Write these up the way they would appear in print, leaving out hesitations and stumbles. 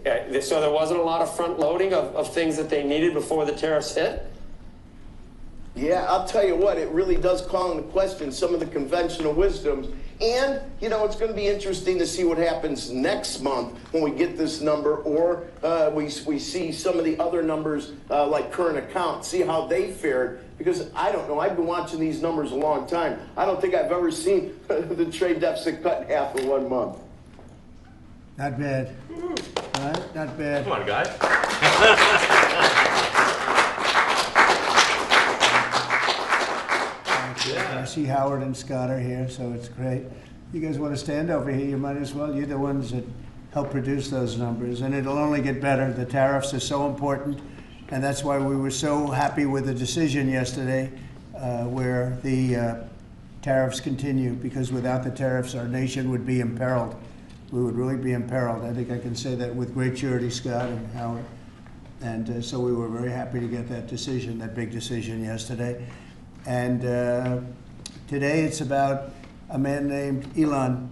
So there wasn't a lot of front loading of things that they needed before the tariffs hit? Yeah, I'll tell you what, it really does call into question some of the conventional wisdoms. And, you know, it's going to be interesting to see what happens next month when we get this number, or we see some of the other numbers like current account, see how they fared. Because I don't know, I've been watching these numbers a long time. I don't think I've ever seen the trade deficit cut in half in 1 month. Not bad. Right? Not bad. Come on, guys. Yeah. I see Howard and Scott are here, so it's great. You guys want to stand over here, you might as well. You're the ones that help produce those numbers, and it'll only get better. The tariffs are so important, and that's why we were so happy with the decision yesterday where the tariffs continue, because without the tariffs, our nation would be imperiled. We would really be imperiled. I think I can say that with great surety, Scott and Howard. And so we were very happy to get that decision, that big decision yesterday. And today it's about a man named Elon,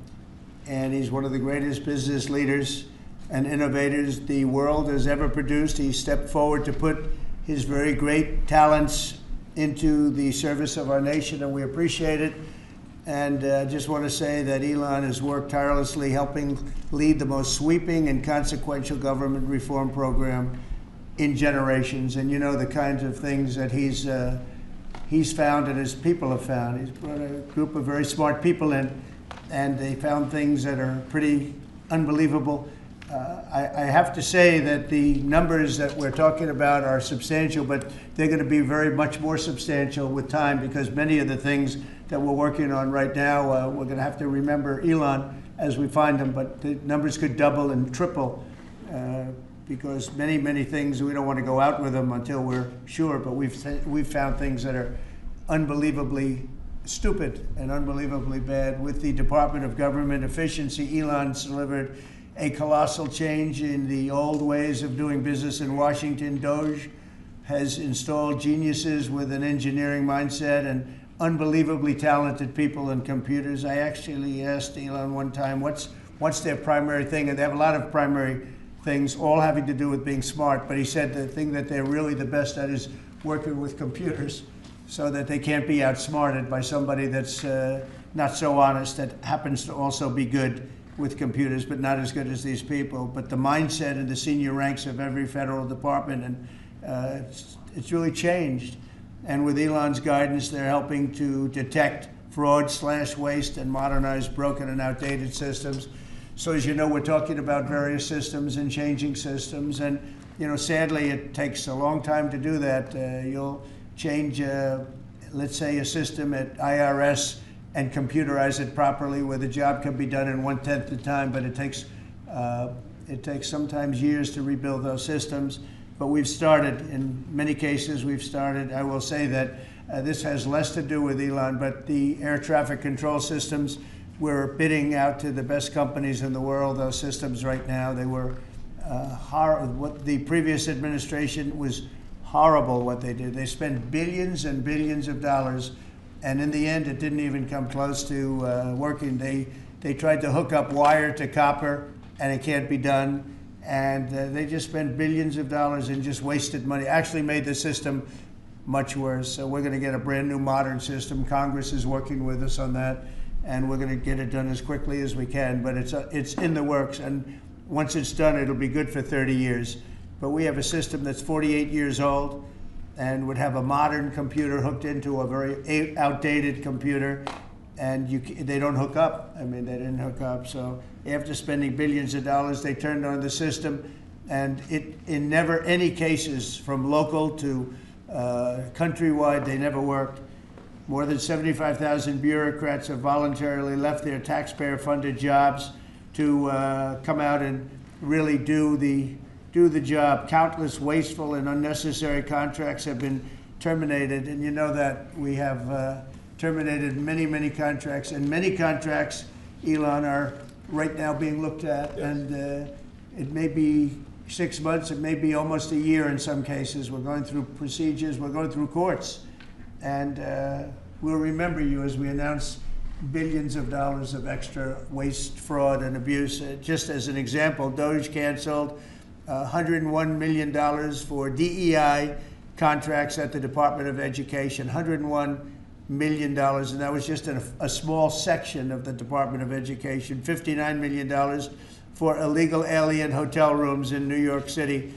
and he's one of the greatest business leaders and innovators the world has ever produced. He stepped forward to put his very great talents into the service of our nation, and we appreciate it. And I just want to say that Elon has worked tirelessly helping lead the most sweeping and consequential government reform program in generations. And you know the kinds of things that he's found and his people have found. He's brought a group of very smart people in, and they found things that are pretty unbelievable. I have to say that the numbers that we're talking about are substantial, but they're going to be very much more substantial with time, because many of the things that we're working on right now, we're going to have to remember Elon as we find them, but the numbers could double and triple because many things, we don't want to go out with them until we're sure, but we've found things that are unbelievably stupid and unbelievably bad. With the Department of Government Efficiency, Elon's delivered a colossal change in the old ways of doing business in Washington. DOGE has installed geniuses with an engineering mindset and unbelievably talented people in computers. I actually asked Elon one time, what's their primary thing? And they have a lot of primary things, all having to do with being smart. But he said the thing that they're really the best at is working with computers, so that they can't be outsmarted by somebody that's not so honest, that happens to also be good with computers, but not as good as these people. But the mindset in the senior ranks of every federal department, and it's really changed. And with Elon's guidance, they're helping to detect fraud/waste and modernize broken and outdated systems. So as you know, we're talking about various systems and changing systems. And, you know, sadly, it takes a long time to do that. You'll change, let's say, a system at IRS and computerize it properly, where the job can be done in 1/10 the time, but it takes sometimes years to rebuild those systems. But we've started, in many cases we've started. I will say that this has less to do with Elon, but the air traffic control systems, we're bidding out to the best companies in the world, those systems right now. They were what the previous administration was horrible what they did. They spent billions and billions of dollars, and in the end, it didn't even come close to working. They tried to hook up wire to copper, and it can't be done. And they just spent billions of dollars and just wasted money. Actually made the system much worse. So we're going to get a brand new modern system. Congress is working with us on that, and we're going to get it done as quickly as we can. But it's in the works, and once it's done, it'll be good for 30 years. But we have a system that's 48 years old and would have a modern computer hooked into a very outdated computer, and they don't hook up. I mean, they didn't hook up. So after spending billions of dollars, they turned on the system, and in never any cases, from local to countrywide, they never worked. More than 75,000 bureaucrats have voluntarily left their taxpayer-funded jobs to come out and really do the job. Countless wasteful and unnecessary contracts have been terminated, and you know that we have terminated many contracts, and many contracts, Elon, are right now being looked at. Yes. And it may be 6 months, it may be almost a year in some cases. We're going through procedures, we're going through courts, and we'll remember you as we announce billions of dollars of extra waste, fraud, and abuse. Just as an example, DOGE canceled $101 million for DEI contracts at the Department of Education, $101 million, and that was just a small section of the Department of Education. $59 million for illegal alien hotel rooms in New York City,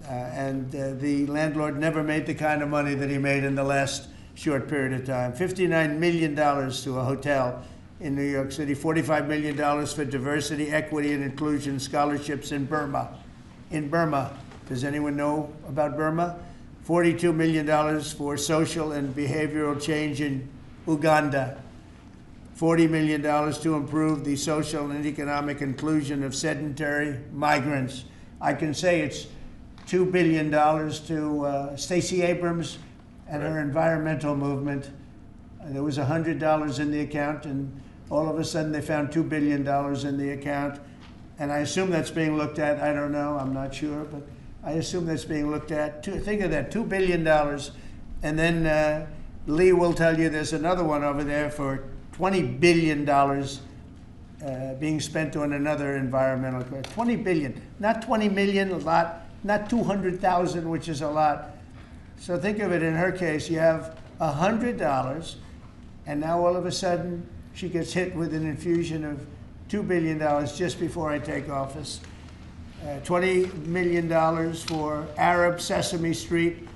and the landlord never made the kind of money that he made in the last short period of time. $59 million to a hotel in New York City, $45 million for diversity, equity, and inclusion scholarships in Burma. In Burma, does anyone know about Burma? $42 million for social and behavioral change in Uganda. $40 million to improve the social and economic inclusion of sedentary migrants. I can say it's $2 billion to Stacey Abrams and her environmental movement. There was $100 in the account, and all of a sudden they found $2 billion in the account. And I assume that's being looked at. I don't know. I'm not sure. But I assume that's being looked at. Think of that, $2 billion. And then Lee will tell you there's another one over there for $20 billion being spent on another environmental cause. $20 billion. Not 20 million, a lot. Not 200,000, which is a lot. So think of it, in her case, you have $100, and now all of a sudden she gets hit with an infusion of $2 billion just before I take office. $20 million for Arab Sesame Street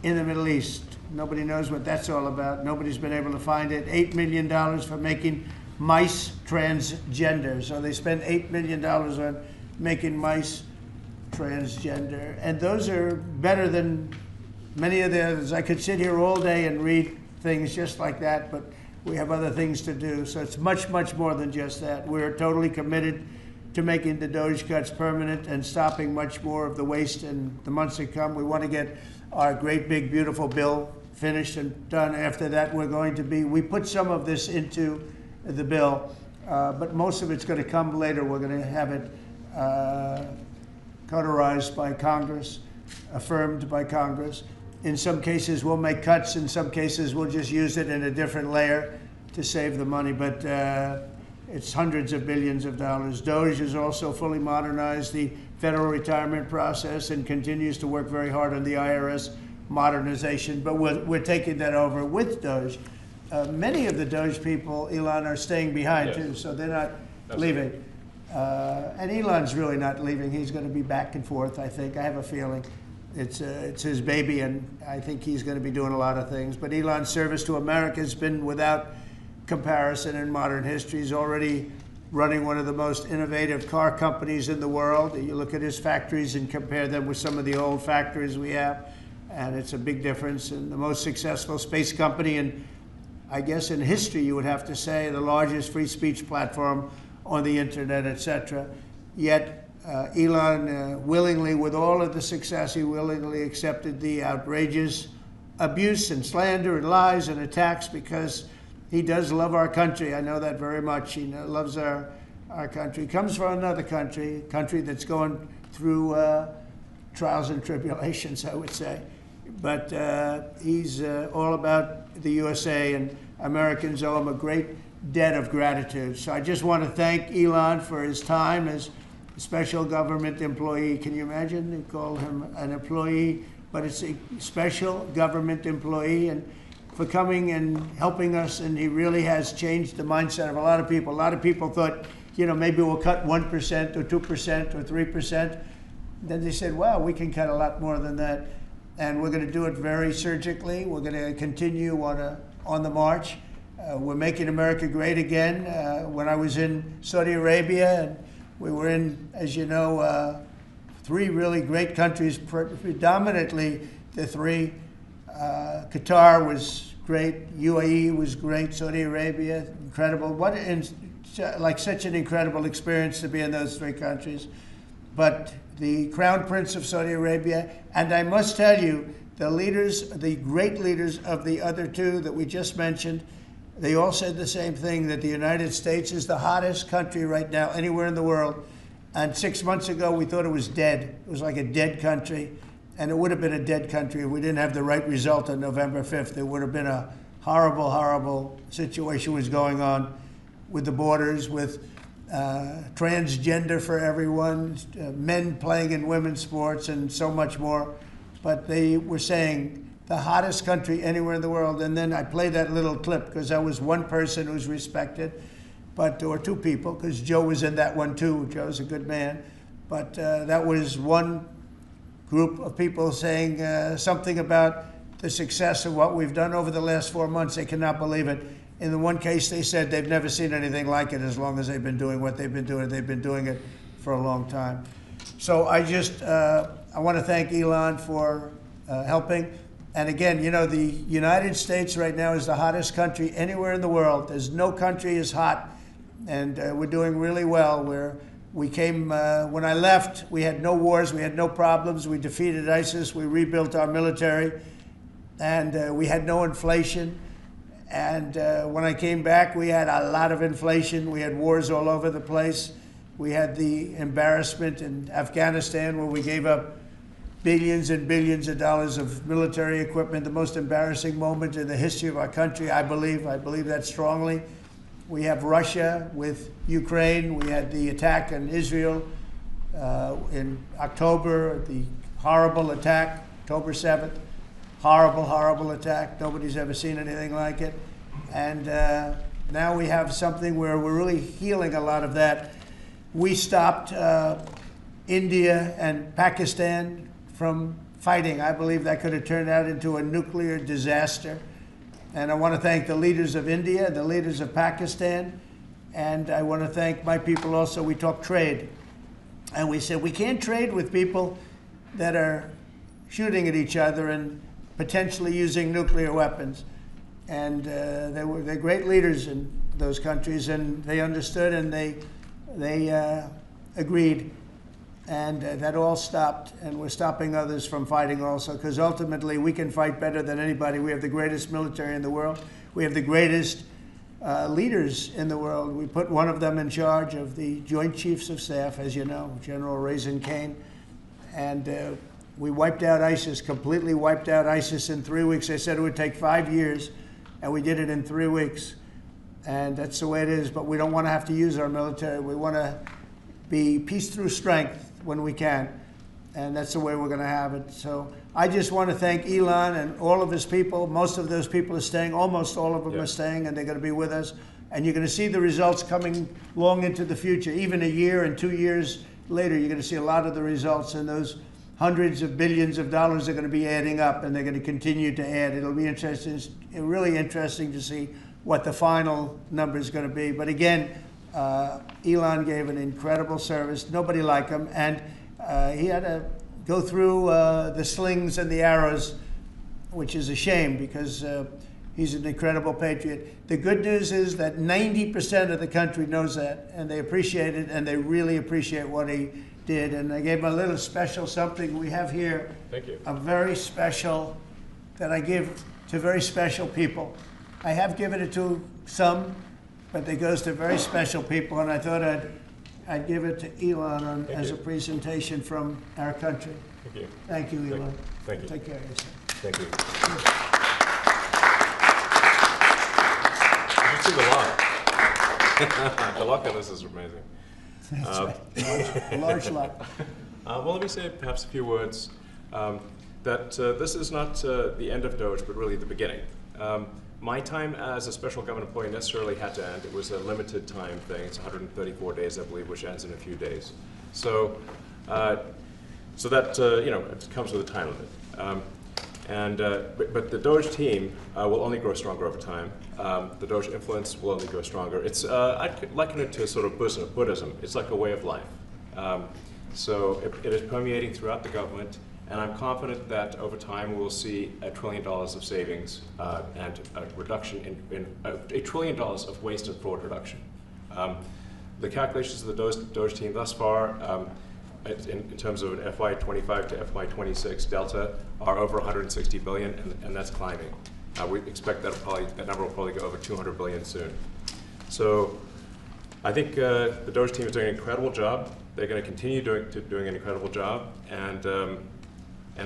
in the Middle East. Nobody knows what that's all about. Nobody's been able to find it. $8 million for making mice transgender. So they spent $8 million on making mice transgender. And those are better than many of the others. I could sit here all day and read things just like that, but we have other things to do. So it's much, much more than just that. We're totally committed to making the DOGE cuts permanent and stopping much more of the waste in the months to come. We want to get our great, big, beautiful bill finished and done. After that, we put some of this into the bill, but most of it's going to come later. We're going to have it cauterized by Congress, affirmed by Congress. In some cases, we'll make cuts. In some cases, we'll just use it in a different layer to save the money. But it's hundreds of billions of dollars. DOGE has also fully modernized the federal retirement process and continues to work very hard on the IRS modernization. But we're taking that over with DOGE. Many of the DOGE people, Elon, are staying behind, too, so they're not leaving. And Elon's really not leaving. He's going to be back and forth, I think. I have a feeling. It's his baby, and I think he's going to be doing a lot of things. But Elon's service to America has been without comparison in modern history. He's already running one of the most innovative car companies in the world. You look at his factories and compare them with some of the old factories we have, and it's a big difference. And the most successful space company, and I guess in history you would have to say the largest free speech platform on the internet, etc. Yet Elon willingly, with all of the success, he willingly accepted the outrageous abuse and slander and lies and attacks because he does love our country. I know that very much. He loves our country. He comes from another country, a country that's going through trials and tribulations, I would say. But he's all about the USA, and Americans owe him a great debt of gratitude. So I just want to thank Elon for his time as a special government employee. Can you imagine? They call him an employee, but it's a special government employee, and for coming and helping us. And he really has changed the mindset of a lot of people. A lot of people thought, maybe we'll cut 1% or 2% or 3%. Then they said, wow, we can cut a lot more than that. And we're going to do it very surgically. We're going to continue on the march. We're making America great again. When I was in Saudi Arabia, and we were in, as you know, 3 really great countries, predominantly the 3. Qatar was great, UAE was great, Saudi Arabia, incredible. Such an incredible experience to be in those 3 countries. But the Crown Prince of Saudi Arabia, and I must tell you, the great leaders of the other 2 that we just mentioned, they all said the same thing, that the United States is the hottest country right now anywhere in the world. And 6 months ago, we thought it was dead. It was like a dead country. And it would have been a dead country if we didn't have the right result on November 5th. There would have been a horrible, horrible situation was going on with the borders, with transgender for everyone, men playing in women's sports, and so much more. But they were saying the hottest country anywhere in the world. And then I played that little clip because that was one person who's respected, or two people, because Joe was in that one too. Joe's a good man. But that was one group of people saying something about the success of what we've done over the last 4 months. They cannot believe it. In the one case, they said they've never seen anything like it as long as they've been doing what they've been doing. They've been doing it for a long time. So I just, I want to thank Elon for helping. And again, you know, the United States right now is the hottest country anywhere in the world. There's no country as hot, and we're doing really well. We came, when I left, we had no wars, we had no problems. We defeated ISIS, we rebuilt our military, and we had no inflation. And when I came back, we had a lot of inflation. We had wars all over the place. We had the embarrassment in Afghanistan where we gave up billions and billions of dollars of military equipment, the most embarrassing moment in the history of our country, I believe. I believe that strongly. We have Russia with Ukraine. We had the attack on Israel in October, the horrible attack, October 7th. Horrible, horrible attack. Nobody's ever seen anything like it. And now we have something where we're really healing a lot of that. We stopped India and Pakistan from fighting. I believe that could have turned out into a nuclear disaster. And I want to thank the leaders of India, the leaders of Pakistan, and I want to thank my people also. We talked trade. And we said we can't trade with people that are shooting at each other and potentially using nuclear weapons. And they're great leaders in those countries, and they understood and they agreed. And that all stopped, and we're stopping others from fighting also, because ultimately we can fight better than anybody. We have the greatest military in the world. We have the greatest leaders in the world. We put one of them in charge of the Joint Chiefs of Staff, as you know, General Raisin Kane. And we wiped out ISIS, completely wiped out ISIS in 3 weeks. They said it would take 5 years, and we did it in 3 weeks. And that's the way it is, but we don't want to have to use our military. We want to be peace through strength when we can, and that's the way we're going to have it. So I just want to thank Elon and all of his people. Most of those people are staying, almost all of them are staying, and they're going to be with us. And you're going to see the results coming long into the future. Even a year and 2 years later, you're going to see a lot of the results, and those hundreds of billions of dollars are going to be adding up, and they're going to continue to add. It'll be interesting, really interesting to see what the final number is going to be. But again, Elon gave an incredible service. Nobody like him, and he had to go through the slings and the arrows, which is a shame because he's an incredible patriot. The good news is that 90% of the country knows that, and they appreciate it, and they really appreciate what he did. And I gave him a little special something we have here. Thank you. A very special that I give to very special people. I have given it to some, but it goes to very special people, and I thought I'd give it to Elon as a presentation from our country. Thank you. Thank you, Elon. Thank you. Take care of yourself. Thank you. You see the lock. The lock on this is amazing. That's right. Large lot. Well, let me say perhaps a few words that this is not the end of Doge, but really the beginning. My time as a special government employee necessarily had to end. It was a limited time thing. It's 134 days, I believe, which ends in a few days. So, so that it comes with a time limit. But the Doge team will only grow stronger over time. The Doge influence will only grow stronger. It's I'd liken it to sort of Buddhism. It's like a way of life. So it is permeating throughout the government. And I'm confident that over time we'll see $1 trillion of savings and a reduction in $1 trillion of waste and fraud reduction. The calculations of the Doge team thus far, in terms of an FY25 to FY26 delta, are over 160 billion, and that's climbing. We expect that number will probably go over 200 billion soon. So I think the Doge team is doing an incredible job. They're going to continue doing an incredible job, and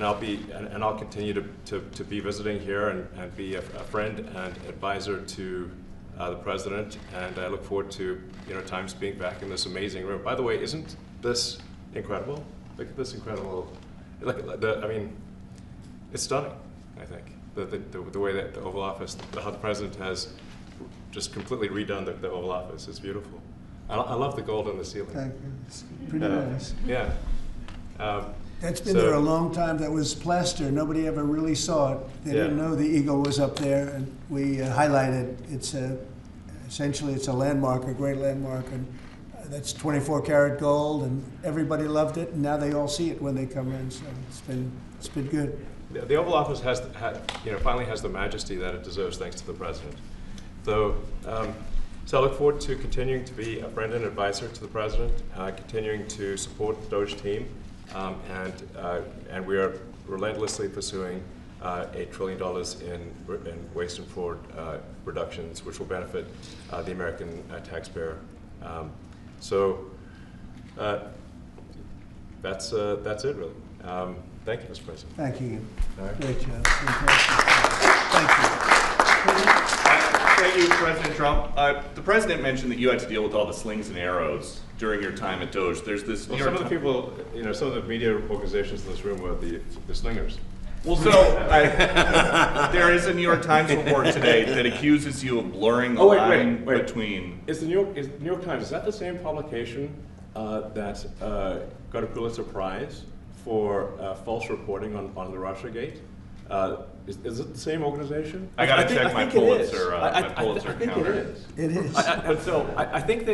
I'll continue to be visiting here and be a friend and advisor to the president, and I look forward to Times being back in this amazing room. By the way, isn't this incredible? Look at this incredible. It's stunning. I think the way that the Oval Office, how the president has just completely redone the Oval Office. It's beautiful. I love the gold on the ceiling. Thank you. It's pretty nice. Yeah. That's been there a long time. That was plaster. Nobody ever really saw it. They didn't know the eagle was up there, and we highlighted. It's essentially it's a landmark, a great landmark, and that's 24 karat gold, and everybody loved it. And now they all see it when they come in. So it's been good. The Oval Office finally has the majesty that it deserves, thanks to the president. So I look forward to continuing to be a friend and advisor to the president, continuing to support the Doge team, and we are relentlessly pursuing $8 trillion in waste and fraud reductions, which will benefit the American taxpayer. That's it, really. Thank you, Mr. President. Thank you. Right. Great job. Thank you. Thank you, President Trump. The president mentioned that you had to deal with all the slings and arrows during your time at Doge. There's this. Well, some of the people, some of the media organizations in this room were the slingers. Well, so there is a New York Times report today that accuses you of blurring the line between. Is the New York Times, is that the same publication that got a Pulitzer Prize for false reporting on the Russiagate? Is it the same organization? I got to check my Pulitzer counter. It is. I think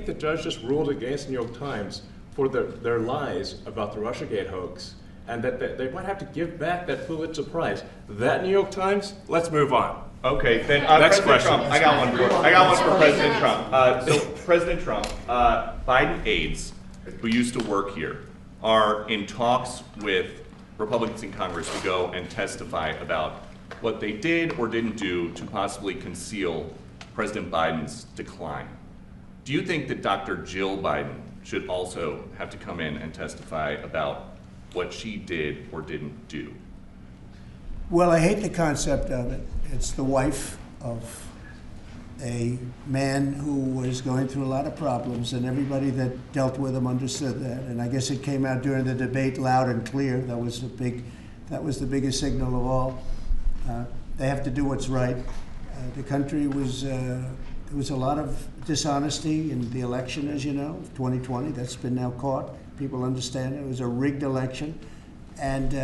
the judge just ruled against the New York Times for their lies about the Russiagate hoax, and that they might have to give back that Pulitzer Prize. That New York Times. Let's move on. Okay, then Next President question. Trump. I got one for President Trump. So President Trump, Biden aides who used to work here are in talks with Republicans in Congress to go and testify about what they did or didn't do to possibly conceal President Biden's decline. Do you think that Dr. Jill Biden should also have to come in and testify about what she did or didn't do? Well, I hate the concept of it. It's the wife of a man who was going through a lot of problems, and everybody that dealt with him understood that. And I guess it came out during the debate loud and clear. That was the biggest signal of all. They have to do what's right. The country was there was a lot of dishonesty in the election, as you know, 2020. That's been now caught. People understand it. It was a rigged election. And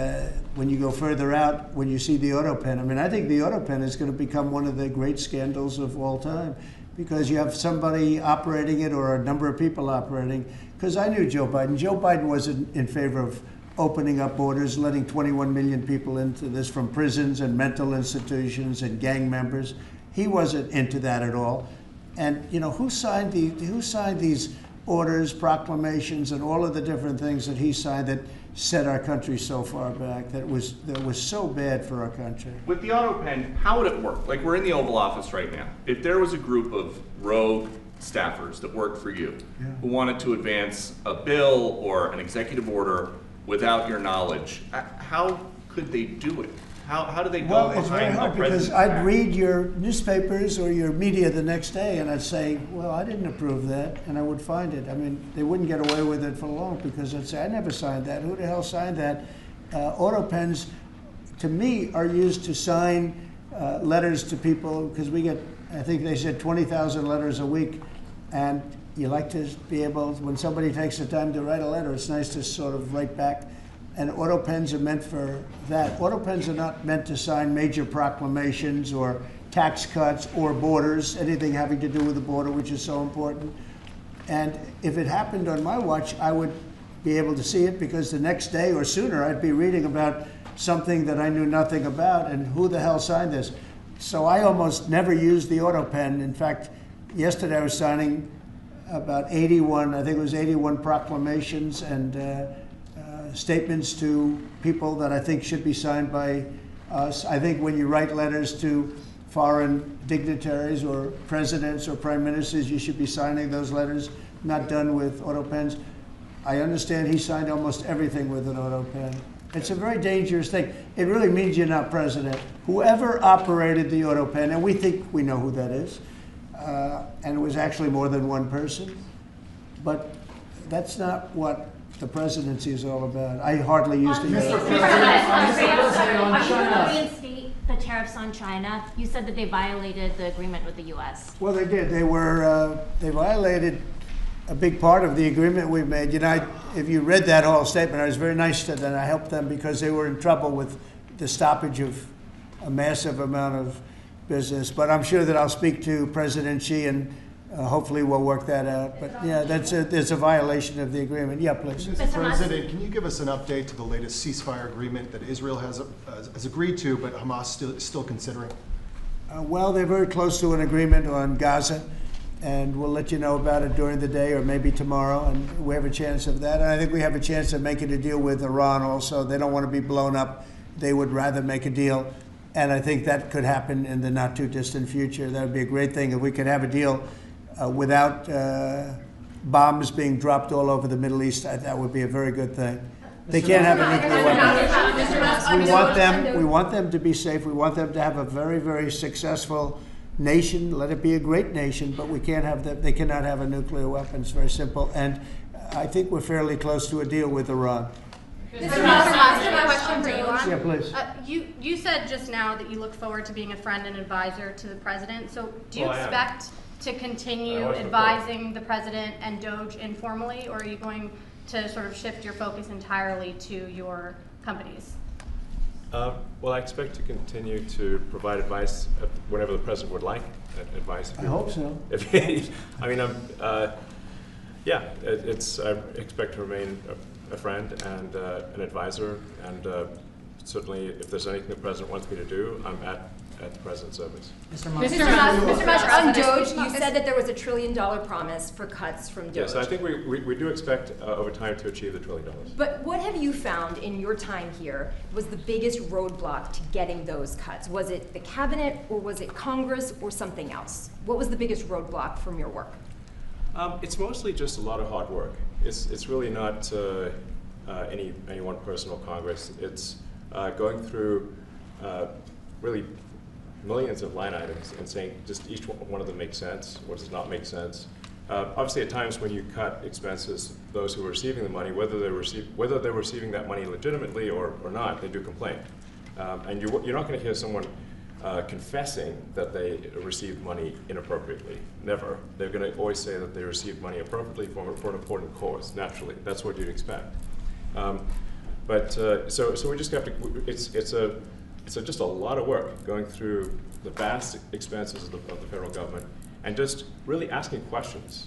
when you go further out, when you see the auto pen, I think the auto pen is going to become one of the great scandals of all time, because you have somebody operating it or a number of people operating. Because I knew Joe Biden. Joe Biden wasn't in favor of opening up borders, letting 21 million people into this from prisons and mental institutions and gang members. He wasn't into that at all. And who signed these orders, proclamations, and all of the different things that he signed that set our country so far back, that was so bad for our country? With the auto pen, how would it work? Like, we're in the Oval Office right now. If there was a group of rogue staffers that worked for you who wanted to advance a bill or an executive order without your knowledge, how could they do it? How do they go Well, it's very behind hard, the because president's I'd back? read your newspapers or your media the next day, and I'd say, well, I didn't approve that, and I would find it. They wouldn't get away with it for long, because I'd say, I never signed that. Who the hell signed that? Auto pens, to me, are used to sign letters to people, because we get, I think they said 20,000 letters a week, and you like to be able, when somebody takes the time to write a letter, it's nice to sort of write back. And auto pens are meant for that. Auto pens are not meant to sign major proclamations or tax cuts or borders, anything having to do with the border, which is so important. And if it happened on my watch, I would be able to see it, because the next day or sooner I'd be reading about something that I knew nothing about, and who the hell signed this? So I almost never used the auto pen. In fact, yesterday I was signing about 81, I think it was 81 proclamations and statements to people that I think should be signed by us. I think when you write letters to foreign dignitaries or presidents or prime ministers, you should be signing those letters, not done with auto pens. I understand he signed almost everything with an auto pen. It's a very dangerous thing. It really means you're not president. Whoever operated the auto pen, and we think we know who that is, and it was actually more than one person. But that's not what the presidency is all about. I hardly used to hear it. Are you going to reinstate the tariffs on China? You said that they violated the agreement with the U.S. Well, they did. They violated a big part of the agreement we made. You know, if you read that whole statement, I was very nice to them. I helped them because they were in trouble with the stoppage of a massive amount of business. But I'm sure that I'll speak to President Xi and hopefully we'll work that out. But yeah, there's a violation of the agreement. Yeah, please. Mr. President, can you give us an update to the latest ceasefire agreement that Israel has agreed to, but Hamas is still considering? Well, they're very close to an agreement on Gaza, and we'll let you know about it during the day or maybe tomorrow, and we have a chance of that. And I think we have a chance of making a deal with Iran also. They don't want to be blown up. They would rather make a deal, and I think that could happen in the not too distant future. That would be a great thing if we could have a deal without bombs being dropped all over the Middle East. That would be a very good thing. They can't have a nuclear weapon. We want them to be safe. We want them to have a very, very successful nation. Let it be a great nation, but we can't have them. They cannot have a nuclear weapon. It's very simple. And I think we're fairly close to a deal with Iran. Mr. Musk, question for you. Yeah, please. You said just now that you look forward to being a friend and advisor to the president. So do you expect to continue advising the president and Doge informally, or are you going to sort of shift your focus entirely to your companies? Well, I expect to continue to provide advice whenever the president would like advice. I hope so. I mean, yeah, I expect to remain a friend and an advisor, and certainly if there's anything the president wants me to do, I'm at the president's service. Mr. Musk, on Doge, you said that there was $1 trillion promise for cuts from Doge. Yes, I think we do expect over time to achieve the $1 trillion. But what have you found in your time here was the biggest roadblock to getting those cuts? Was it the cabinet, or was it Congress, or something else? What was the biggest roadblock from your work? It's mostly just a lot of hard work. It's really not any one person or Congress. It's going through really millions of line items and saying just each one of them makes sense, what does not make sense. Obviously, at times when you cut expenses, those who are receiving the money, whether they're receiving that money legitimately or not, they do complain. And you're not going to hear someone confessing that they received money inappropriately. Never. They're going to always say that they received money appropriately for an important cause. Naturally, that's what you'd expect. So we just have to. It's just a lot of work going through the vast expenses of the federal government and just really asking questions.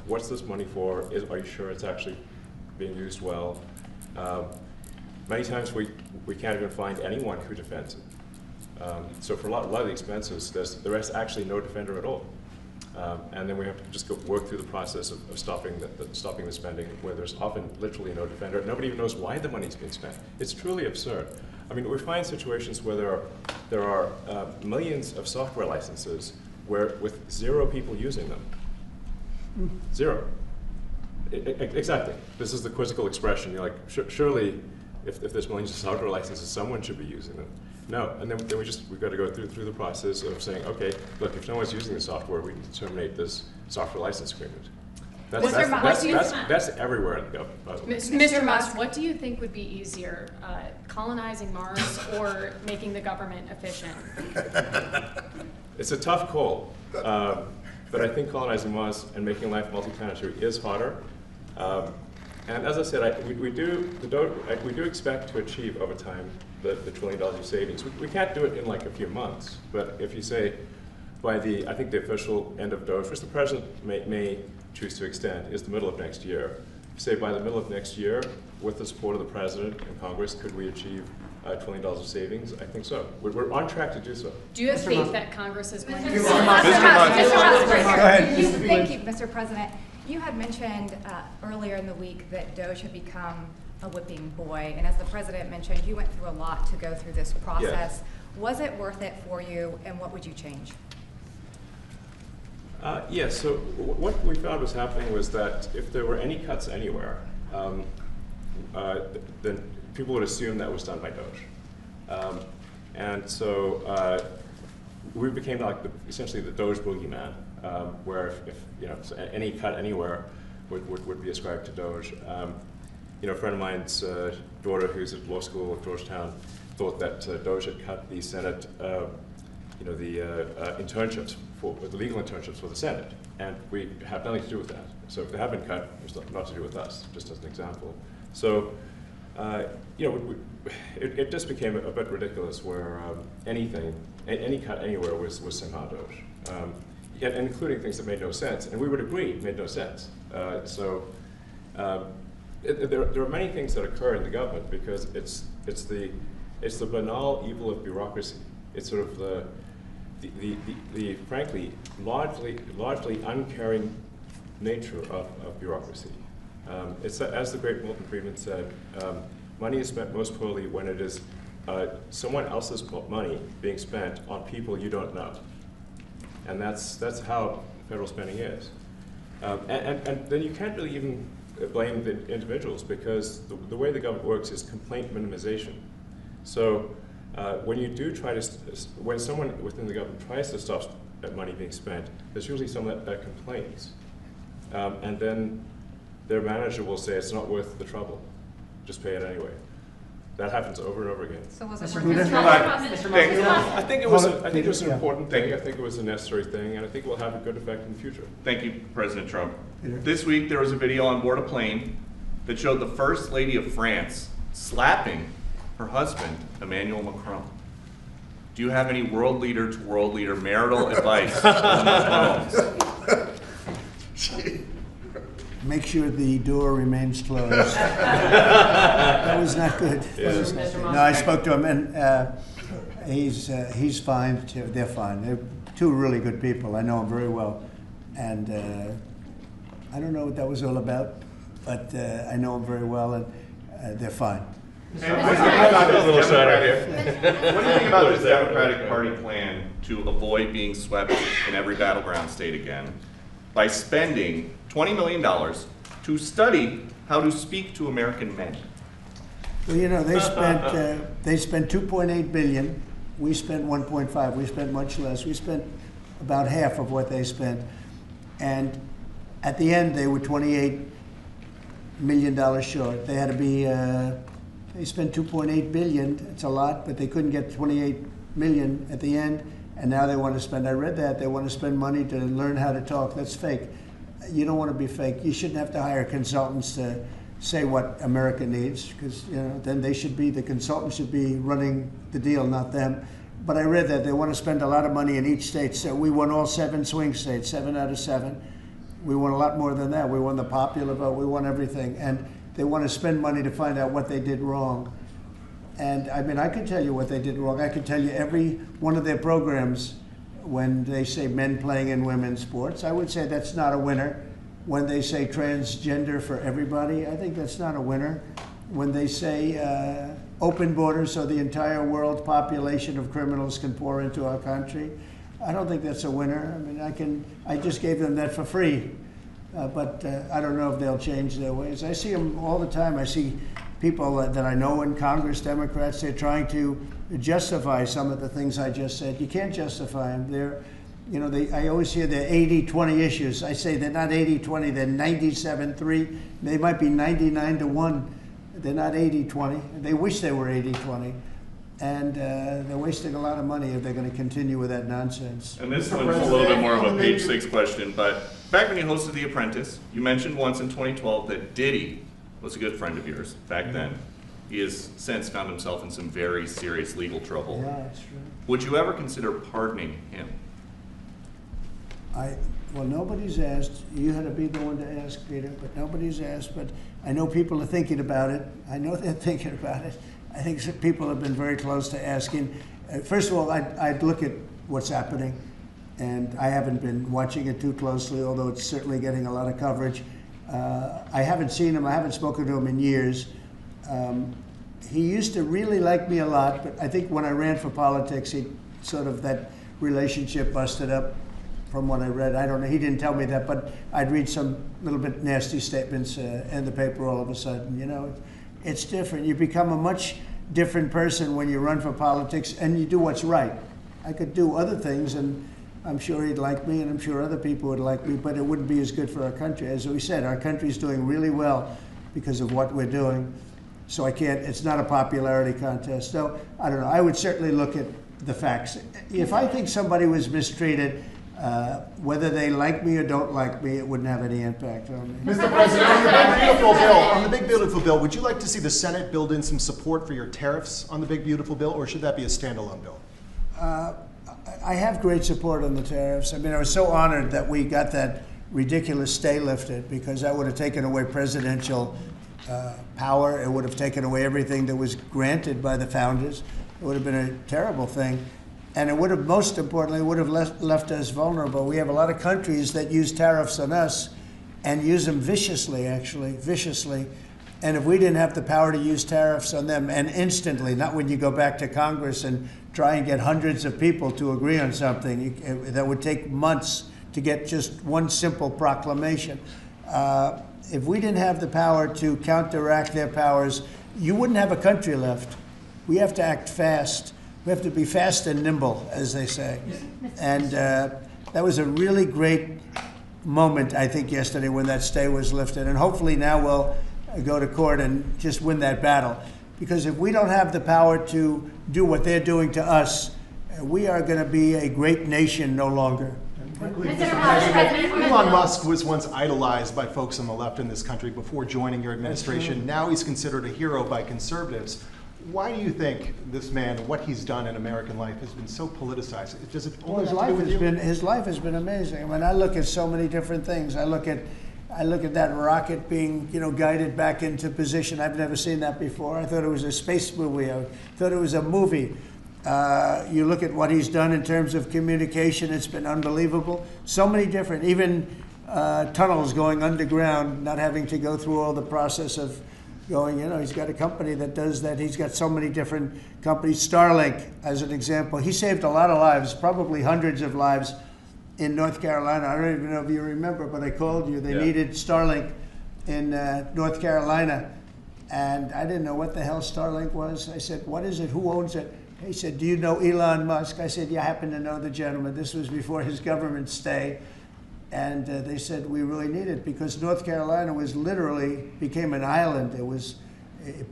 What's this money for? Are you sure it's actually being used well? Many times we can't even find anyone who defends it. So for a lot of the expenses, there's actually no defender at all. And then we have to just work through the process of stopping the spending, where there's often literally no defender. Nobody even knows why the money's being spent. It's truly absurd. I mean, we find situations where there are millions of software licenses with 0 people using them. 0. Exactly. This is the quizzical expression. You're like, surely, if there's millions of software licenses, someone should be using them. No, and then we've got to go through the process of saying, okay, look, if no one's using the software, we can terminate this software license agreement. That's everywhere in the government. Mr. Musk, what do you think would be easier, colonizing Mars or making the government efficient? It's a tough call, but I think colonizing Mars and making life multi-planetary is harder. And as I said, we do expect to achieve over time the $1 trillion of savings. We can't do it in like a few months, but if you say by I think the official end of Doge, which the president may choose to extend, is the middle of next year. Say by the middle of next year, with the support of the president and Congress, could we achieve $1 trillion of savings? I think so. We're on track to do so. Do you have faith that Congress is going to? Mr. Musk. Go ahead. Thank you, Mr. President. You had mentioned earlier in the week that Doge had become a whipping boy, and as the president mentioned, you went through a lot to go through this process. Yes. Was it worth it for you, and what would you change? Yes, so what we found was happening was that if there were any cuts anywhere, then people would assume that was done by Doge. And so we became like essentially the Doge boogeyman. where if so any cut anywhere would be ascribed to Doge. A friend of mine's daughter, who's at law school at Georgetown, thought that Doge had cut the Senate, internships the legal internships for the Senate, and we have nothing to do with that. So if they have been cut, it's not to do with us. Just as an example. So, it just became a bit ridiculous where any cut anywhere was somehow Doge, and including things that made no sense, and we would agree made no sense. There are many things that occur in the government because it's the banal evil of bureaucracy. It's sort of the frankly largely uncaring nature of bureaucracy. It's as the great Milton Friedman said, money is spent most poorly when it is someone else's money being spent on people you don't know, and that's how federal spending is. And then you can't really even blame the individuals because the way the government works is complaint minimization. So when you do try to, when someone within the government tries to stop money being spent, there's usually someone that complains. And then their manager will say it's not worth the trouble, just pay it anyway. That happens over and over again. So was it Mr. worth I think it was an important thing. I think it was a necessary thing, and I think it will have a good effect in the future. Thank you, President Trump. Peter? This week there was a video on board a plane that showed the First Lady of France slapping her husband, Emanuel Macron. Do you have any world leader to world leader marital advice on those phones? Make sure the door remains closed. That was not good. That was not good. No, I spoke to him, and he's fine. They're fine. They're two really good people. I know them very well, and I don't know what that was all about, but I know them very well, and they're fine. What do you think about this Democratic Party plan to avoid being swept in every battleground state again by spending $20 million to study how to speak to American men? Well, they spent $2.8 billion. We spent 1.5. We spent much less. We spent about half of what they spent, and at the end they were $28 million short. They had to be. They spent $2.8 billion. It's a lot, but they couldn't get $28 million at the end, and now they want to spend. I read that they want to spend money to learn how to talk. That's fake. You don't want to be fake. You shouldn't have to hire consultants to say what America needs, because then the consultants should be running the deal, not them. But I read that they want to spend a lot of money in each state. So we won all 7 swing states, 7 out of 7. We won a lot more than that. We won the popular vote. We won everything, and they want to spend money to find out what they did wrong. And I mean, I could tell you what they did wrong. I could tell you every one of their programs. When they say men playing in women's sports, I would say that's not a winner. When they say transgender for everybody, I think that's not a winner. When they say open borders so the entire world population of criminals can pour into our country, I don't think that's a winner. I mean, I just gave them that for free, but I don't know if they'll change their ways. I see them all the time. I see people that I know in Congress, Democrats, they're trying to justify some of the things I just said. You can't justify them. I always hear they're 80-20 issues. I say they're not 80-20, they're 97-3. They might be 99-1. They're not 80-20. They wish they were 80-20. And they're wasting a lot of money if they're going to continue with that nonsense. And this one's a little bit more of a page 6 question, but back when you hosted The Apprentice, you mentioned once in 2012 that Diddy was a good friend of yours back then. He has since found himself in some very serious legal trouble. Yeah, that's true. Would you ever consider pardoning him? Well, nobody's asked. You had to be the one to ask, Peter, but nobody's asked. But I know people are thinking about it. I know they're thinking about it. I think people have been very close to asking. First of all, I'd look at what's happening, and I haven't been watching it too closely, although it's certainly getting a lot of coverage. I haven't seen him. I haven't spoken to him in years. He used to really like me a lot, but I think when I ran for politics, that relationship busted up from what I read. I don't know. He didn't tell me that, but I'd read some little bit nasty statements in the paper all of a sudden. It's different. You become a much different person when you run for politics and you do what's right. I could do other things, and I'm sure he'd like me, and I'm sure other people would like me, but it wouldn't be as good for our country. As we said, our country's doing really well because of what we're doing. So I can't, it's not a popularity contest. So, I don't know, I would certainly look at the facts. If I think somebody was mistreated, whether they like me or don't like me, it wouldn't have any impact on me. Mr. President, on the big beautiful bill, would you like to see the Senate build in some support for your tariffs on the big beautiful bill, or should that be a standalone bill? I have great support on the tariffs. I mean, I was so honored that we got that ridiculous stay lifted, because that would have taken away presidential power. It would have taken away everything that was granted by the founders. It would have been a terrible thing. And it would have, most importantly, would have left us vulnerable. We have a lot of countries that use tariffs on us and use them viciously, actually, viciously. And if we didn't have the power to use tariffs on them, and instantly, not when you go back to Congress and try and get hundreds of people to agree on something, that would take months to get just one simple proclamation. If we didn't have the power to counteract their powers, you wouldn't have a country left. We have to act fast. We have to be fast and nimble, as they say. And that was a really great moment, I think, yesterday when that stay was lifted. And hopefully now we'll go to court and just win that battle. Because if we don't have the power to do what they're doing to us, we are going to be a great nation no longer. Elon Musk was once idolized by folks on the left in this country before joining your administration. Now he's considered a hero by conservatives. Why do you think this man, what he's done in American life, has been so politicized? Does it only have to do with you? His life has been amazing. I mean, I look at so many different things. I look at that rocket being, guided back into position. I've never seen that before. I thought it was a space movie. I thought it was a movie. You look at what he's done in terms of communication. It's been unbelievable. So many different, even tunnels going underground, not having to go through all the process of going, he's got a company that does that. He's got so many different companies. Starlink, as an example. He saved a lot of lives, probably hundreds of lives in North Carolina. I don't even know if you remember, but I called you. They needed Starlink in North Carolina. And I didn't know what the hell Starlink was. I said, what is it? Who owns it? He said, do you know Elon Musk? I said, yeah, I happen to know the gentleman. This was before his government stay. And they said, we really need it, because North Carolina became an island. It was,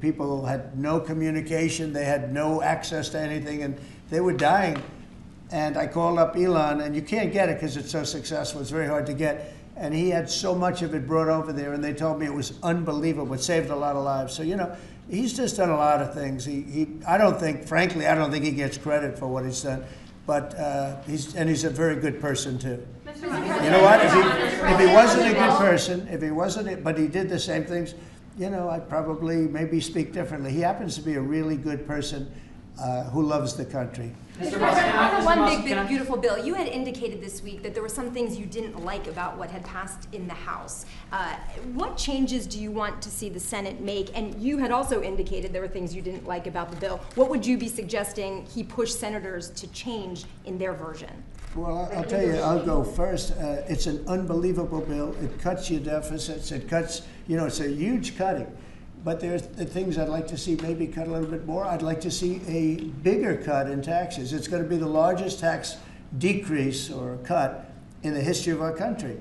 people had no communication. They had no access to anything, and they were dying. And I called up Elon, and you can't get it because it's so successful. It's very hard to get. And he had so much of it brought over there, and they told me it was unbelievable. It saved a lot of lives. So, he's just done a lot of things. I don't think he gets credit for what he's done. But he's a very good person, too. You know what? If he wasn't a good person, but he did the same things, I'd probably maybe speak differently. He happens to be a really good person who loves the country. Mr. President, one big, beautiful bill. You had indicated this week that there were some things you didn't like about what had passed in the House. What changes do you want to see the Senate make? And you had also indicated there were things you didn't like about the bill. What would you be suggesting he push senators to change in their version? Well, I'll tell you, I'll go first. It's an unbelievable bill. It cuts your deficits. It cuts, it's a huge cutting. But there's the things I'd like to see maybe cut a little bit more. I'd like to see a bigger cut in taxes. It's going to be the largest tax decrease or cut in the history of our country.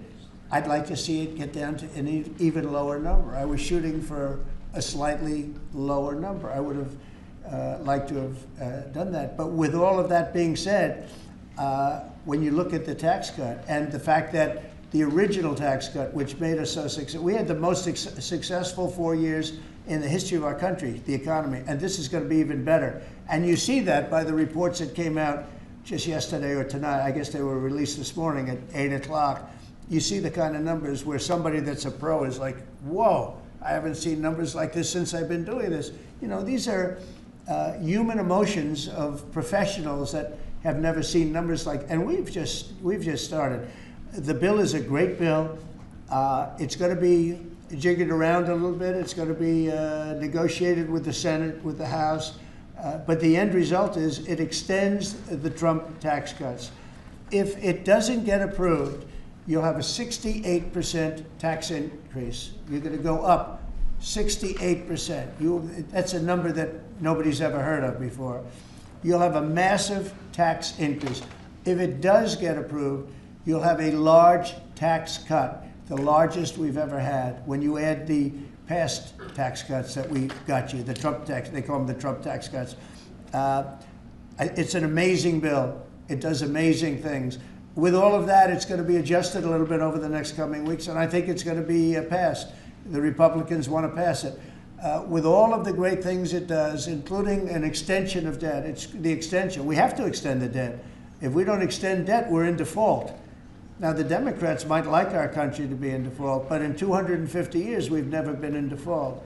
I'd like to see it get down to an even lower number. I was shooting for a slightly lower number. I would have liked to have done that. But with all of that being said, when you look at the tax cut and the fact that the original tax cut, which made us so successful, we had the most successful 4 years in the history of our country, the economy, and this is going to be even better. And you see that by the reports that came out just yesterday or tonight. I guess they were released this morning at 8 o'clock. You see the kind of numbers where somebody that's a pro is like, whoa, I haven't seen numbers like this since I've been doing this. These are human emotions of professionals that have never seen numbers like, and we've just started. The bill is a great bill. It's going to be jiggered around a little bit. It's going to be negotiated with the Senate, with the House. But the end result is it extends the Trump tax cuts. If it doesn't get approved, you'll have a 68% tax increase. You're going to go up 68%. That's a number that nobody's ever heard of before. You'll have a massive tax increase. If it does get approved, you'll have a large tax cut, the largest we've ever had. When you add the past tax cuts that we got you, the Trump tax, they call them the Trump tax cuts. It's an amazing bill. It does amazing things. With all of that, it's going to be adjusted a little bit over the next coming weeks, and I think it's going to be passed. The Republicans want to pass it. With all of the great things it does, including an extension of debt, it's the extension. We have to extend the debt. If we don't extend debt, we're in default. Now, the Democrats might like our country to be in default, but in 250 years, we've never been in default.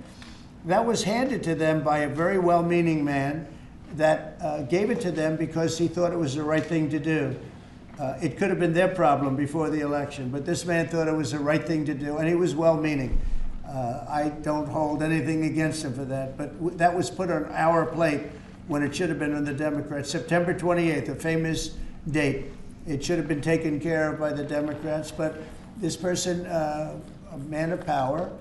That was handed to them by a very well-meaning man that gave it to them because he thought it was the right thing to do. It could have been their problem before the election, but this man thought it was the right thing to do, and he was well-meaning. I don't hold anything against him for that, but that was put on our plate when it should have been on the Democrats. September 28th, a famous date. It should have been taken care of by the Democrats, but this person, a man of power,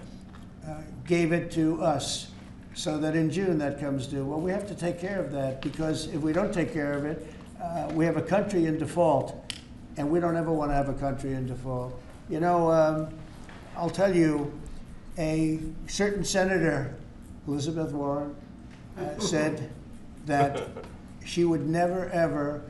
gave it to us so that in June that comes due. Well, we have to take care of that, because if we don't take care of it, we have a country in default, and we don't ever want to have a country in default. You know, I'll tell you, a certain senator, Elizabeth Warren, said that she would never, ever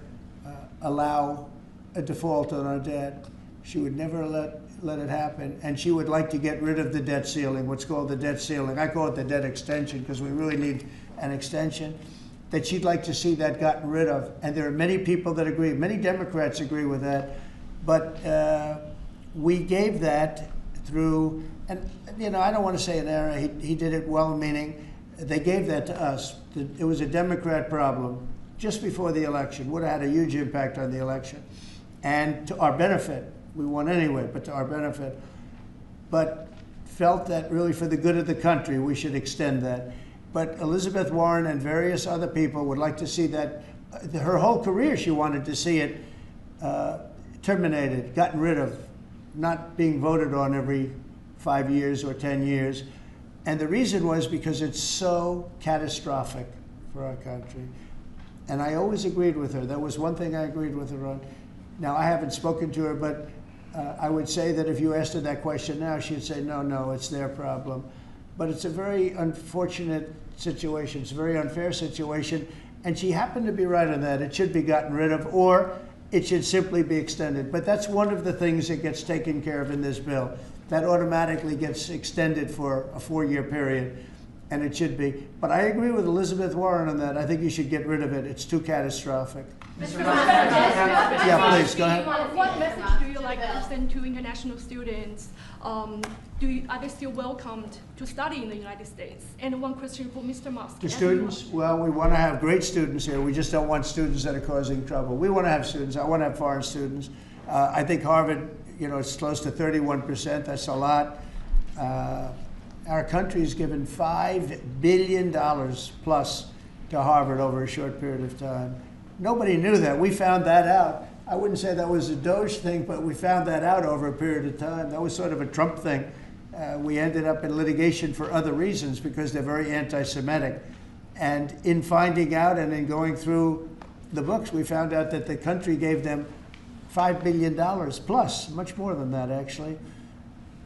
allow a default on our debt. She would never let it happen, and she would like to get rid of the debt ceiling, what's called the debt ceiling. I call it the debt extension because we really need an extension, that she'd like to see that gotten rid of. And there are many people that agree. Many Democrats agree with that. But we gave that through, and you know, I don't want to say an error. He did it well-meaning. They gave that to us. It was a Democrat problem just before the election. Would have had a huge impact on the election. And to our benefit, we won anyway, but to our benefit. But felt that really for the good of the country, we should extend that. But Elizabeth Warren and various other people would like to see that, her whole career she wanted to see it terminated, gotten rid of, not being voted on every 5 years or 10 years. And the reason was because it's so catastrophic for our country. And I always agreed with her. That was one thing I agreed with her on. Now, I haven't spoken to her, but I would say that if you asked her that question now, she'd say, no, it's their problem. But it's a very unfortunate situation. It's a very unfair situation. And she happened to be right on that. It should be gotten rid of, or it should simply be extended. But that's one of the things that gets taken care of in this bill. That automatically gets extended for a 4-year period, and it should be. But I agree with Elizabeth Warren on that. I think you should get rid of it. It's too catastrophic. Yeah, please, go ahead. What message do you like to send to international students? Are they still welcomed to study in the United States? And one question for Mr. Musk. The students? Well, we want to have great students here. We just don't want students that are causing trouble. We want to have students. I want to have foreign students. I think Harvard, you know, it's close to 31%. That's a lot. Our country's given $5 billion plus to Harvard over a short period of time. Nobody knew that. We found that out. I wouldn't say that was a Doge thing, but we found that out over a period of time. That was sort of a Trump thing. We ended up in litigation for other reasons because they're very anti-Semitic. And in finding out and in going through the books, we found out that the country gave them $5 billion plus, much more than that, actually.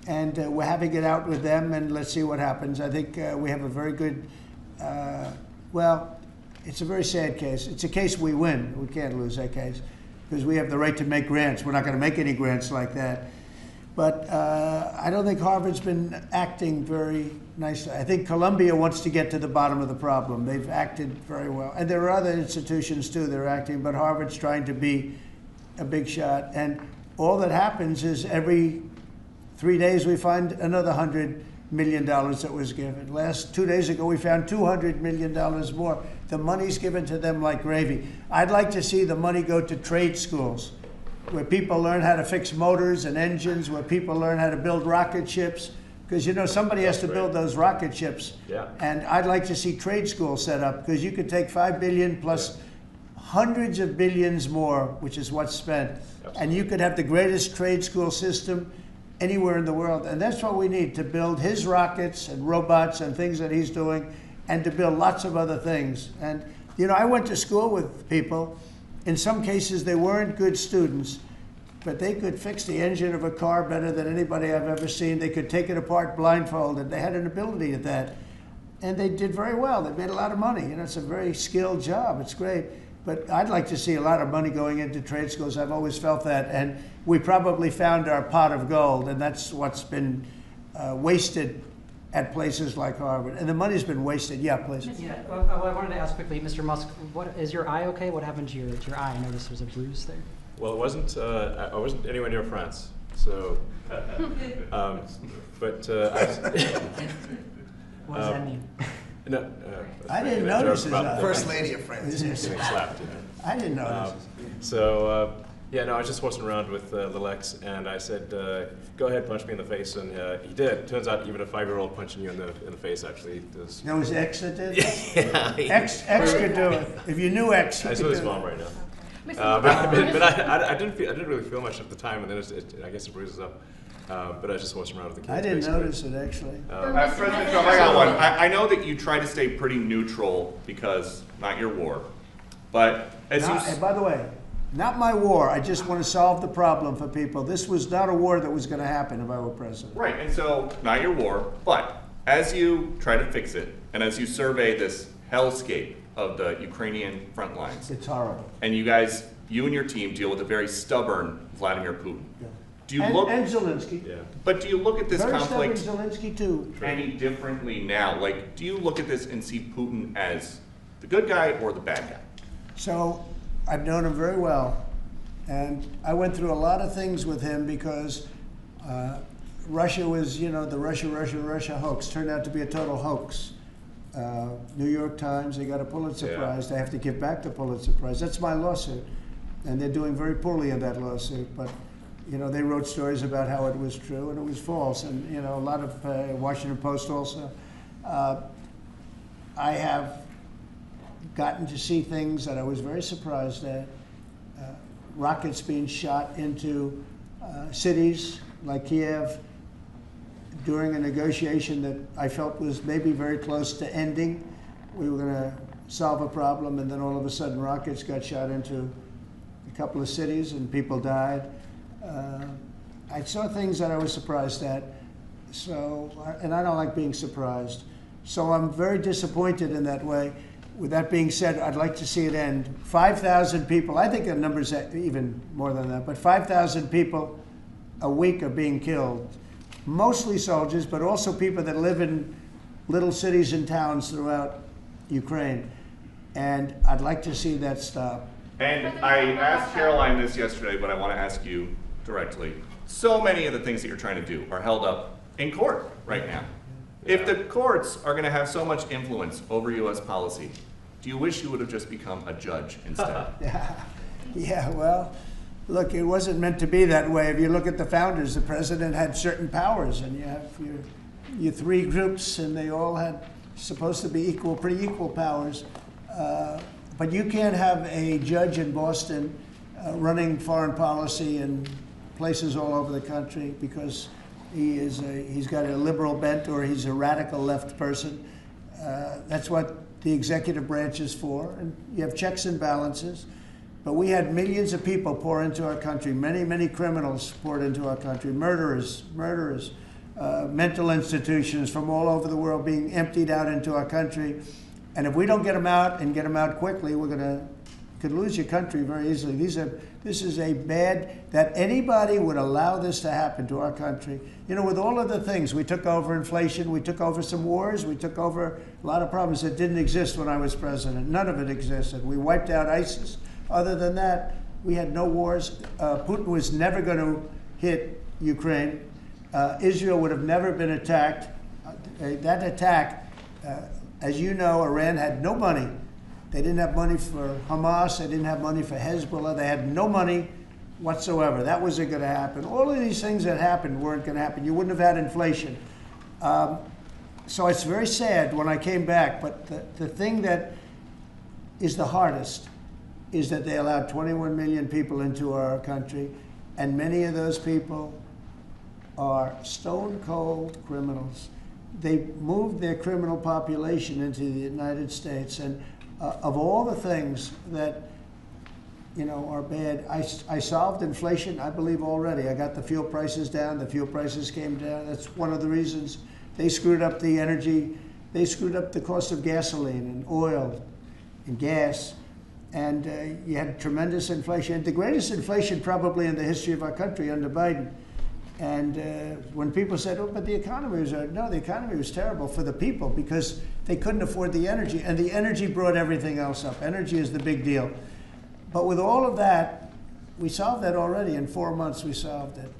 And we're having it out with them, and let's see what happens. I think we have a very good, well, it's a very sad case. It's a case we win. We can't lose that case because we have the right to make grants. We're not going to make any grants like that. But I don't think Harvard's been acting very nicely. I think Columbia wants to get to the bottom of the problem. They've acted very well. And there are other institutions, too, that are acting, but Harvard's trying to be a big shot. And all that happens is every 3 days we find another $100 million that was given. 2 days ago, we found $200 million more. The money's given to them like gravy. I'd like to see the money go to trade schools, where people learn how to fix motors and engines, where people learn how to build rocket ships, because you know somebody has to build those rocket ships. Yeah. And I'd like to see trade schools set up, because you could take $5 billion plus hundreds of billions more, which is what's spent, and you could have the greatest trade school system anywhere in the world. And that's what we need, to build his rockets and robots and things that he's doing, and to build lots of other things. And, you know, I went to school with people in some cases, they weren't good students, but they could fix the engine of a car better than anybody I've ever seen. They could take it apart blindfolded. They had an ability at that. And they did very well. They made a lot of money. You know, it's a very skilled job. It's great. But I'd like to see a lot of money going into trade schools. I've always felt that. And we probably found our pot of gold, and that's what's been wasted at places like Harvard. And the money's been wasted. Yeah, please. Yeah, well, I wanted to ask quickly, Mr. Musk, is your eye okay? What happened to your eye? I noticed there was a bruise there. Well, it wasn't. I wasn't anywhere near France, so. But. What does that mean? No, I didn't notice his eye. First lady of France. Getting slapped, you know. I didn't notice. Yeah, no, I was just horsing around with Little X, and I said, "Go ahead, punch me in the face," and he did. Turns out, even a 5-year-old punching you in the face actually does. That was X that did? Yeah. X could do it. If you knew X, you I could saw do his it. mom right now. But I didn't really feel much at the time, and then I guess it bruises up. But I was just horsing around with the kids. I didn't basically. notice it actually. President Trump, I got one. I know that you try to stay pretty neutral because not your war, but as And by the way, not my war. I just want to solve the problem for people. This was not a war that was going to happen if I were president. right, and so not your war, but as you try to fix it, and as you survey this hellscape of the Ukrainian front lines, It's horrible. and you and your team deal with a very stubborn Vladimir Putin. Yeah. Do you And look? Zelensky. Yeah. But do you look at this Very conflict stubborn Zelensky too. any differently now? Like, do you look at this and see Putin as the good guy or the bad guy? So I've known him very well, and I went through a lot of things with him because Russia was, the Russia hoax turned out to be a total hoax. New York Times, they got a Pulitzer Prize. They have to give back the Pulitzer Prize. That's my lawsuit, and they're doing very poorly in that lawsuit. But they wrote stories about how it was true and it was false, and a lot of Washington Post also. I have gotten to see things that I was very surprised at. Rockets being shot into cities like Kiev during a negotiation that I felt was maybe very close to ending. We were going to solve a problem, and then all of a sudden rockets got shot into a couple of cities and people died. I saw things that I was surprised at, and I don't like being surprised. So I'm very disappointed in that way. With that being said, I'd like to see it end. 5,000 people, I think the number's even more than that, but 5,000 people a week are being killed. Mostly soldiers, but also people that live in little cities and towns throughout Ukraine. And I'd like to see that stop. And I asked Caroline this yesterday, but I want to ask you directly. So many of the things that you're trying to do are held up in court right now. If the courts are going to have so much influence over U.S. policy, do you wish you would have just become a judge instead? Yeah, well, look, it wasn't meant to be that way. If you look at the founders, the president had certain powers, and you have your three groups, and they all had supposed to be pretty equal powers. But you can't have a judge in Boston running foreign policy in places all over the country because he's got a liberal bent or he's a radical left person. That's what the executive branch is for, and you have checks and balances. But we had millions of people pour into our country, many criminals poured into our country, murderers, mental institutions from all over the world being emptied out into our country. And if we don't get them out and get them out quickly, could lose your country very easily. This is a bad, that anybody would allow this to happen to our country. With all of the things, we took over inflation, we took over some wars, we took over a lot of problems that didn't exist when I was president. None of it existed. We wiped out ISIS. Other than that, we had no wars. Putin was never going to hit Ukraine. Israel would have never been attacked. That attack, as you know, Iran had no money. They didn't have money for Hamas. They didn't have money for Hezbollah. They had no money whatsoever. That wasn't going to happen. All of these things that happened weren't going to happen. You wouldn't have had inflation. So it's very sad when I came back. But the thing that is the hardest is that they allowed 21 million people into our country, and many of those people are stone-cold criminals. They moved their criminal population into the United States, and of all the things that, are bad. I solved inflation, I believe, already. I got the fuel prices down. The fuel prices came down. That's one of the reasons. They screwed up the energy. They screwed up the cost of gasoline and oil and gas. And you had tremendous inflation. The greatest inflation probably in the history of our country under Biden. And when people said, oh, but the economy was, no, the economy was terrible for the people because they couldn't afford the energy. And the energy brought everything else up. Energy is the big deal. But with all of that, we solved that already. In 4 months, we solved it.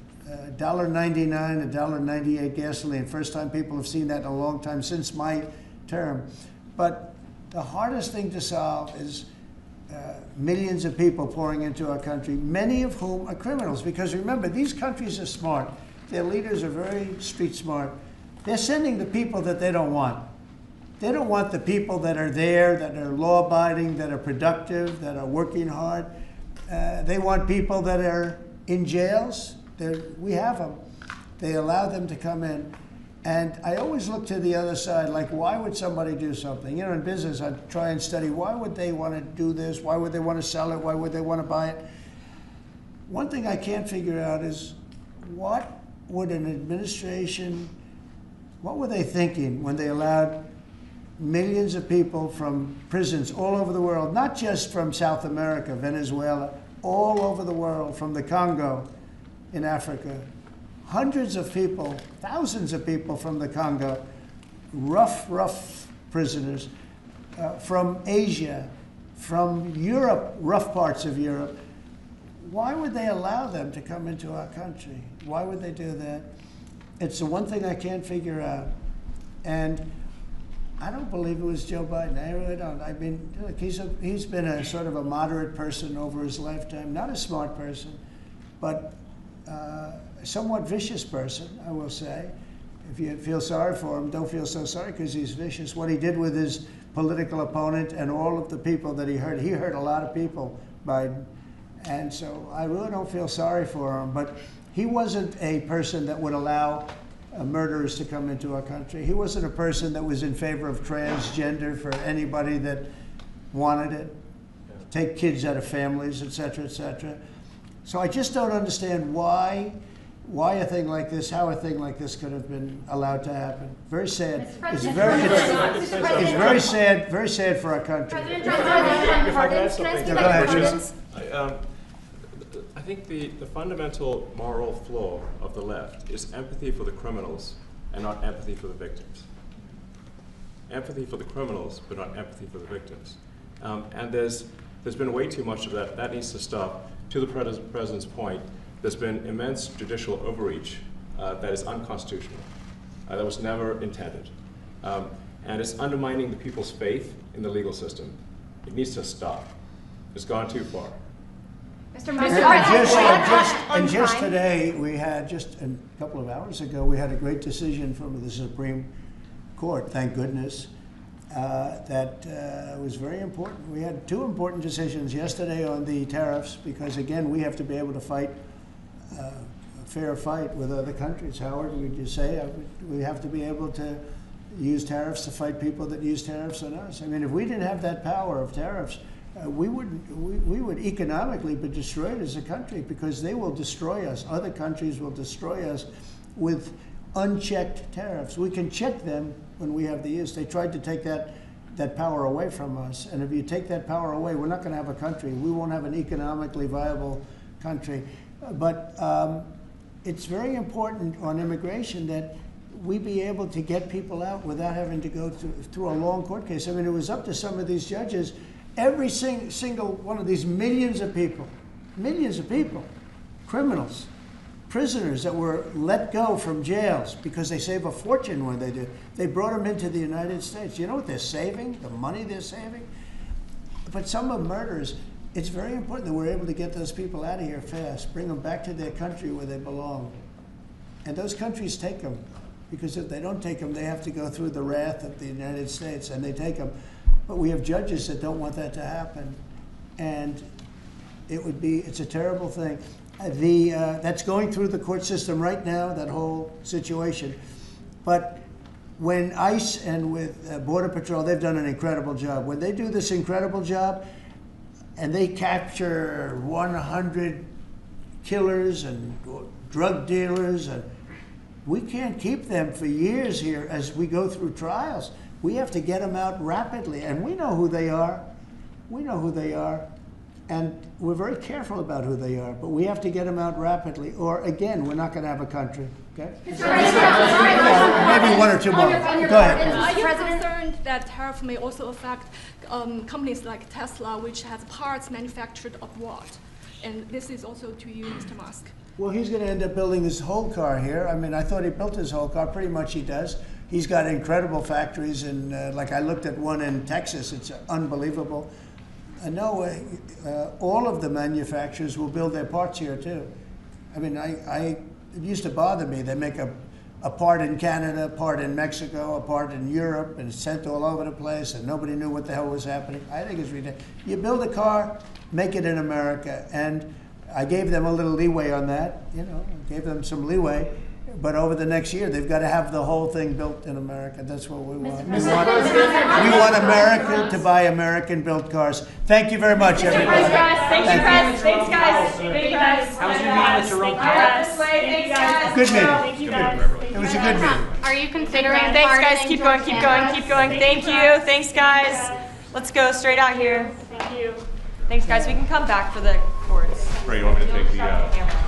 $1.99, $1.98 gasoline. First time people have seen that in a long time since my term. But the hardest thing to solve is millions of people pouring into our country, many of whom are criminals. Because remember, these countries are smart. Their leaders are very street smart. They're sending the people that they don't want. They don't want the people that are there, that are law-abiding, that are productive, that are working hard. They want people that are in jails. We have them. They allow them to come in. And I always look to the other side, like, why would somebody do something? In business, I try and study, why would they want to do this? Why would they want to sell it? Why would they want to buy it? One thing I can't figure out is, what would an administration, what were they thinking when they allowed millions of people from prisons all over the world, not just from South America, Venezuela, all over the world, from the Congo in Africa, hundreds of people, thousands of people from the Congo, rough prisoners, from Asia, from Europe, rough parts of Europe. Why would they allow them to come into our country? Why would they do that? It's the one thing I can't figure out. And I don't believe it was Joe Biden. I really don't. I mean, look, he's been a sort of a moderate person over his lifetime, not a smart person, but a somewhat vicious person, I will say. If you feel sorry for him, don't feel so sorry because he's vicious. What he did with his political opponent and all of the people that he hurt a lot of people, Biden. And so I really don't feel sorry for him. But he wasn't a person that would allow murderers to come into our country. He wasn't a person that was in favor of transgender for anybody that wanted it, take kids out of families, et cetera, et cetera. So I just don't understand why a thing like this, how a thing like this could have been allowed to happen. Very sad. It's very sad for our country. If I could add something, I think the fundamental moral flaw of the left is empathy for the criminals and not empathy for the victims. Empathy for the criminals, but not empathy for the victims. And there's been way too much of that. That needs to stop. To the president's point, there's been immense judicial overreach that is unconstitutional. That was never intended. And it's undermining the people's faith in the legal system. It needs to stop. It's gone too far. Mr. President, just today, we had, just a couple of hours ago, we had a great decision from the Supreme Court, thank goodness, that was very important. We had two important decisions yesterday on the tariffs because, again, we have to be able to fight a fair fight with other countries. Howard, would you say we have to be able to use tariffs to fight people that use tariffs on us? I mean, if we didn't have that power of tariffs, we would economically be destroyed as a country because they will destroy us. Other countries will destroy us with unchecked tariffs. We can check them when we have the use. They tried to take that power away from us. And if you take that power away, we're not going to have a country. We won't have an economically viable country. But it's very important on immigration that we be able to get people out without having to go through a long court case. I mean, it was up to some of these judges. Every single one of these millions of people, criminals, prisoners that were let go from jails because they save a fortune when they do. They brought them into the United States. You know what they're saving? The money they're saving? But some of murderers, it's very important that we're able to get those people out of here fast, bring them back to their country where they belong. And those countries take them, because if they don't take them, they have to go through the wrath of the United States, and they take them. But we have judges that don't want that to happen. And it's a terrible thing. That's going through the court system right now, that whole situation. But when ICE and with Border Patrol, they've done an incredible job. When they do this incredible job, and they capture 100 killers and drug dealers, and we can't keep them for years here as we go through trials. We have to get them out rapidly, and we know who they are. We know who they are, and we're very careful about who they are, but we have to get them out rapidly, or again, we're not going to have a country. Okay? Maybe one or two more. Go ahead. Are you concerned that tariff may also affect companies like Tesla, which has parts manufactured abroad? And this is also to you, Mr. Musk. Well, he's going to end up building his whole car here. I mean, I thought he built his whole car. Pretty much he does. He's got incredible factories, and like I looked at one in Texas. It's unbelievable. No, all of the manufacturers will build their parts here too. I mean, it used to bother me. They make a part in Canada, a part in Mexico, a part in Europe, and it's sent all over the place, and nobody knew what the hell was happening. I think it's ridiculous. You build a car, make it in America, and I gave them a little leeway on that. You know, gave them some leeway. But over the next year, they've got to have the whole thing built in America. That's what we want. We want America to buy American-built cars. Thank you very much, everybody. Thank you, Chris. Thanks, guys. Thank you, guys. How was your meeting with Jerome Powell? Good meeting. It was a good meeting. Are you considering? Thanks, guys. Keep going. Keep going. Keep going. Thank you. Thanks, guys. Let's go straight out here. Thank you. Thanks, guys. We can come back for the chords. Ray, you want me to take the